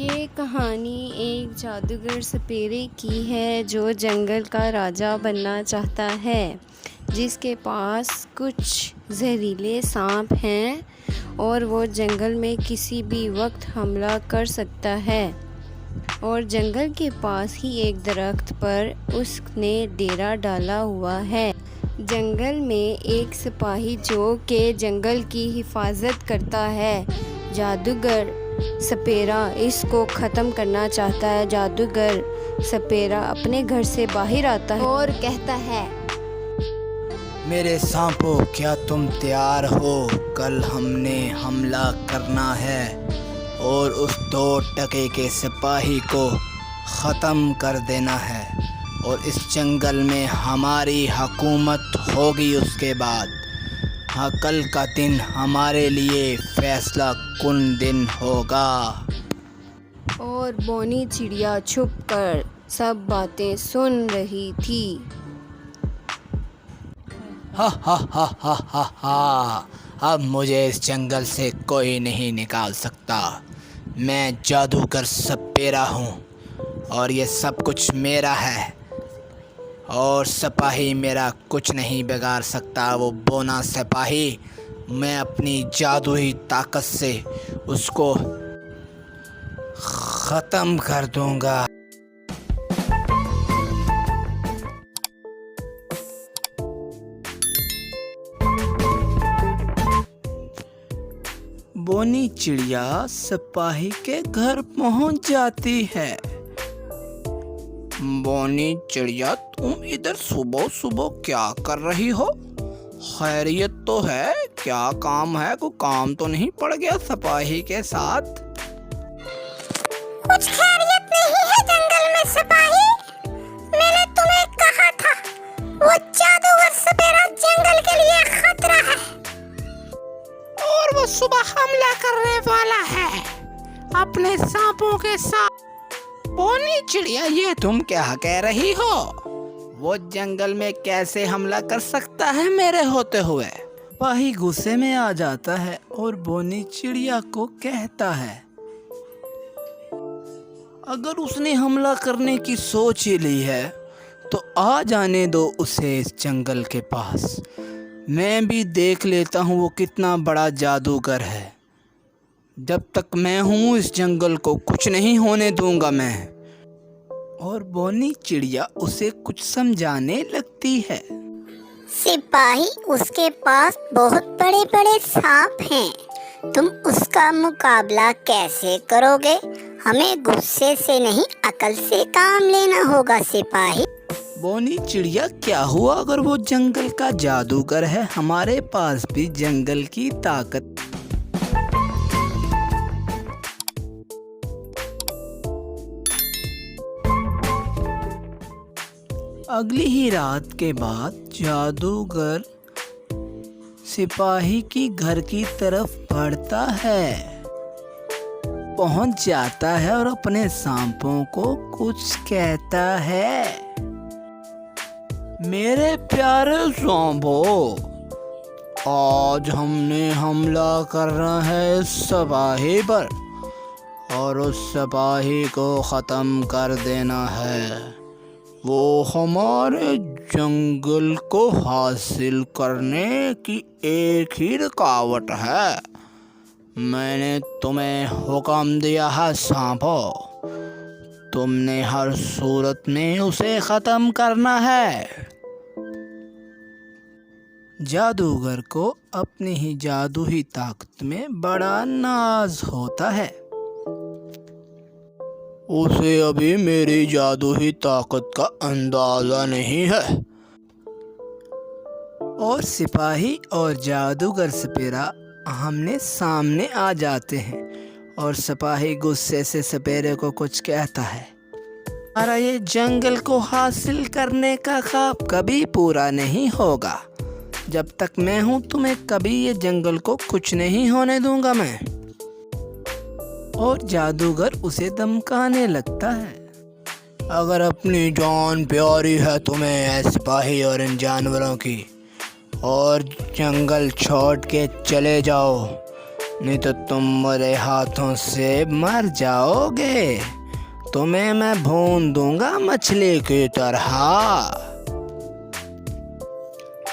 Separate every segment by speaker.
Speaker 1: ये कहानी एक जादूगर सपेरे की है जो जंगल का राजा बनना चाहता है, जिसके पास कुछ जहरीले सांप हैं और वो जंगल में किसी भी वक्त हमला कर सकता है। और जंगल के पास ही एक दरख्त पर उसने डेरा डाला हुआ है। जंगल में एक सिपाही जो के जंगल की हिफाजत करता है। जादूगर सपेरा इसको ख़त्म करना चाहता है। जादूगर सपेरा अपने घर से बाहर आता है और कहता है,
Speaker 2: मेरे सांपों, क्या तुम तैयार हो? कल हमने हमला करना है और उस 2 टके के सिपाही को ख़त्म कर देना है और इस जंगल में हमारी हुकूमत होगी। उसके बाद हाँ, कल का दिन हमारे लिए फैसला कुन दिन होगा।
Speaker 1: और बोनी चिड़िया छुपकर सब बातें सुन रही थी।
Speaker 2: हा हा हा हा हा हा, अब मुझे इस जंगल से कोई नहीं निकाल सकता। मैं जादूगर सपेरा हूँ और ये सब कुछ मेरा है और सिपाही मेरा कुछ नहीं बिगाड़ सकता। वो बोना सिपाही, मैं अपनी जादुई ताकत से उसको ख़त्म कर दूंगा। बोनी चिड़िया सिपाही के घर पहुंच जाती है। बोनी चिड़िया, तुम इधर सुबह सुबह क्या कर रही हो? खैरियत तो है? क्या काम है? कोई काम तो नहीं पड़ गया सिपाही के साथ?
Speaker 3: कुछ खैरियत नहीं है जंगल में सिपाही। मैंने तुम्हें कहा था, वो जादूगर सपेरा जंगल के लिए खतरा है और वो सुबह हमला करने वाला है अपने सांपों के साथ।
Speaker 2: बोनी चिड़िया, ये तुम क्या कह रही हो? वो जंगल में कैसे हमला कर सकता है मेरे होते हुए? सिपाही गुस्से में आ जाता है और बोनी चिड़िया को कहता है, अगर उसने हमला करने की सोच ही ली है तो आ जाने दो उसे इस जंगल के पास। मैं भी देख लेता हूँ वो कितना बड़ा जादूगर है। जब तक मैं हूँ इस जंगल को कुछ नहीं होने दूंगा मैं। और बोनी चिड़िया उसे कुछ समझाने लगती है।
Speaker 3: सिपाही, उसके पास बहुत बड़े बड़े सांप हैं। तुम उसका मुकाबला कैसे करोगे? हमें गुस्से से नहीं, अकल से काम लेना होगा सिपाही।
Speaker 2: बोनी चिड़िया, क्या हुआ अगर वो जंगल का जादूगर है? हमारे पास भी जंगल की ताकत। अगली ही रात के बाद जादूगर सिपाही की घर की तरफ बढ़ता है, पहुंच जाता है और अपने सांपों को कुछ कहता है। मेरे प्यारे सांपों, आज हमने हमला करना है इस सिपाही पर और उस सिपाही को ख़त्म कर देना है। वो हमारे जंगल को हासिल करने की एक ही रुकावट है। मैंने तुम्हें हुक्म दिया है सांपों, तुमने हर सूरत में उसे ख़त्म करना है। जादूगर को अपनी ही जादुई ताकत में बड़ा नाज होता है। उसे अभी मेरी जादुई ताकत का अंदाजा नहीं है। और सिपाही और जादूगर सपेरा आमने सामने आ जाते हैं और सिपाही गुस्से से सपेरे को कुछ कहता है, अरे ये जंगल को हासिल करने का ख्वाब कभी पूरा नहीं होगा। जब तक मैं हूँ तुम्हें कभी ये जंगल को कुछ नहीं होने दूंगा मैं। और जादूगर उसे धमकाने लगता है, अगर अपनी जान प्यारी है तुम्हें ऐ सिपाही और इन जानवरों की, और जंगल छोड़ के चले जाओ नहीं तो तुम मेरे हाथों से मर जाओगे। तुम्हें मैं भून दूंगा मछली की तरह।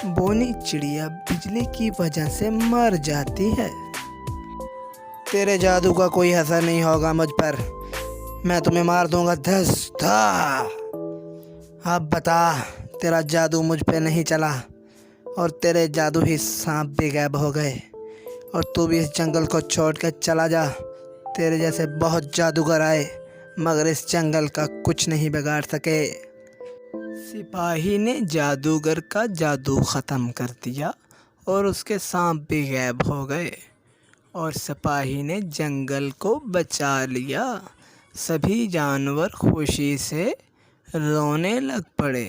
Speaker 2: बोनी चिड़िया बिजली की वजह से मर जाती है। तेरे जादू का कोई असर नहीं होगा मुझ पर। मैं तुम्हें मार दूंगा धस धा। अब बता, तेरा जादू मुझ पे नहीं चला और तेरे जादू ही सांप भी गायब हो गए और तू भी इस जंगल को छोड़ कर चला जा। तेरे जैसे बहुत जादूगर आए मगर इस जंगल का कुछ नहीं बिगाड़ सके। सिपाही ने जादूगर का जादू ख़त्म कर दिया और उसके सांप भी गायब हो गए और सिपाही ने जंगल को बचा लिया। सभी जानवर खुशी से रोने लग पड़े।